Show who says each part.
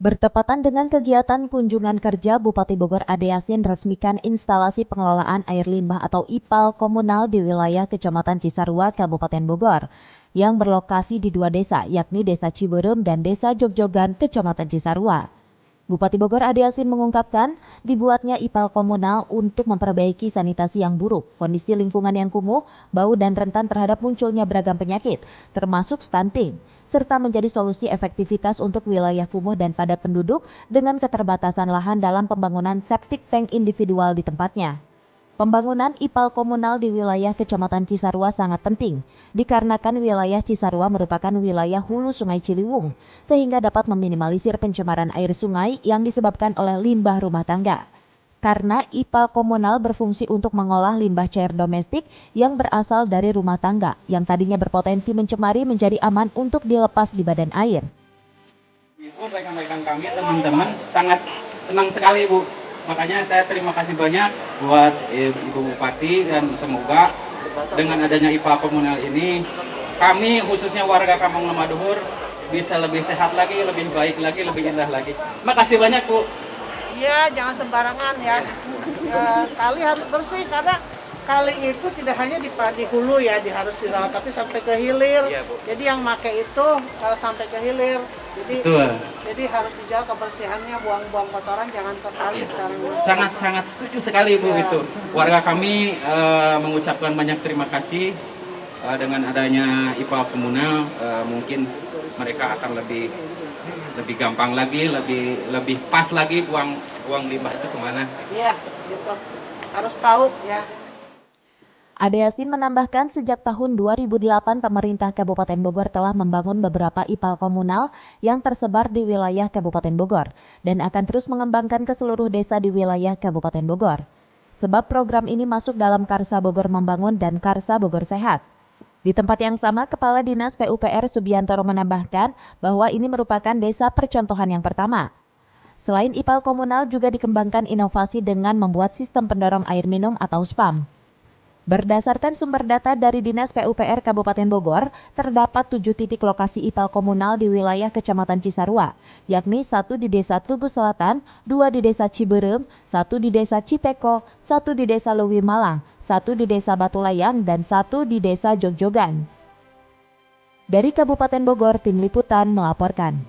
Speaker 1: Bertepatan dengan kegiatan kunjungan kerja, Bupati Bogor Ade Yasin resmikan instalasi pengelolaan air limbah atau IPAL komunal di wilayah Kecamatan Cisarua, Kabupaten Bogor, yang berlokasi di dua desa, yakni Desa Ciberem dan Desa Jogjogan, Kecamatan Cisarua. Bupati Bogor Ade Yasin mengungkapkan, dibuatnya IPAL komunal untuk memperbaiki sanitasi yang buruk, kondisi lingkungan yang kumuh, bau dan rentan terhadap munculnya beragam penyakit, termasuk stunting, serta menjadi solusi efektivitas untuk wilayah kumuh dan padat penduduk dengan keterbatasan lahan dalam pembangunan septic tank individual di tempatnya. Pembangunan IPAL komunal di wilayah Kecamatan Cisarua sangat penting, dikarenakan wilayah Cisarua merupakan wilayah hulu Sungai Ciliwung, sehingga dapat meminimalisir pencemaran air sungai yang disebabkan oleh limbah rumah tangga. Karena IPAL komunal berfungsi untuk mengolah limbah cair domestik yang berasal dari rumah tangga, yang tadinya berpotensi mencemari menjadi aman untuk dilepas di badan air.
Speaker 2: Ibu, rekan-rekan kami, teman-teman sangat senang sekali, Bu. Makanya saya terima kasih banyak buat Ibu Bupati, dan semoga dengan adanya IPA komunal ini, kami khususnya warga Kampung Lemaduhur bisa lebih sehat lagi, lebih baik lagi, lebih indah lagi. Makasih banyak, Bu.
Speaker 3: Iya, jangan sembarangan ya. Kali harus bersih karena kali itu tidak hanya di hulu ya, harus dirawat, tapi sampai ke hilir.
Speaker 2: Iya, Bu.
Speaker 3: Jadi yang pakai itu sampai ke hilir. Jadi harus dijaga kebersihannya, buang-buang kotoran jangan ke kali sekarang.
Speaker 2: Sangat setuju sekali, Bu, itu. Warga kami mengucapkan banyak terima kasih dengan adanya IPA komunal. Mungkin mereka akan lebih gampang lagi, lebih pas lagi buang limbah itu kemana.
Speaker 3: Iya, gitu. Harus tahu ya.
Speaker 1: Ade Yasin menambahkan sejak tahun 2008 pemerintah Kabupaten Bogor telah membangun beberapa IPAL komunal yang tersebar di wilayah Kabupaten Bogor dan akan terus mengembangkan ke seluruh desa di wilayah Kabupaten Bogor. Sebab program ini masuk dalam Karsa Bogor Membangun dan Karsa Bogor Sehat. Di tempat yang sama, Kepala Dinas PUPR Subiantoro menambahkan bahwa ini merupakan desa percontohan yang pertama. Selain IPAL komunal juga dikembangkan inovasi dengan membuat sistem pendorong air minum atau SPAM. Berdasarkan sumber data dari Dinas PUPR Kabupaten Bogor, terdapat 7 titik lokasi IPAL komunal di wilayah Kecamatan Cisarua, yakni 1 di Desa Tugu Selatan, 2 di Desa Ciberem, 1 di Desa Cipeko, 1 di Desa Lewi Malang, 1 di Desa Batu Layang, dan 1 di Desa Jogjogan. Dari Kabupaten Bogor, Tim Liputan melaporkan.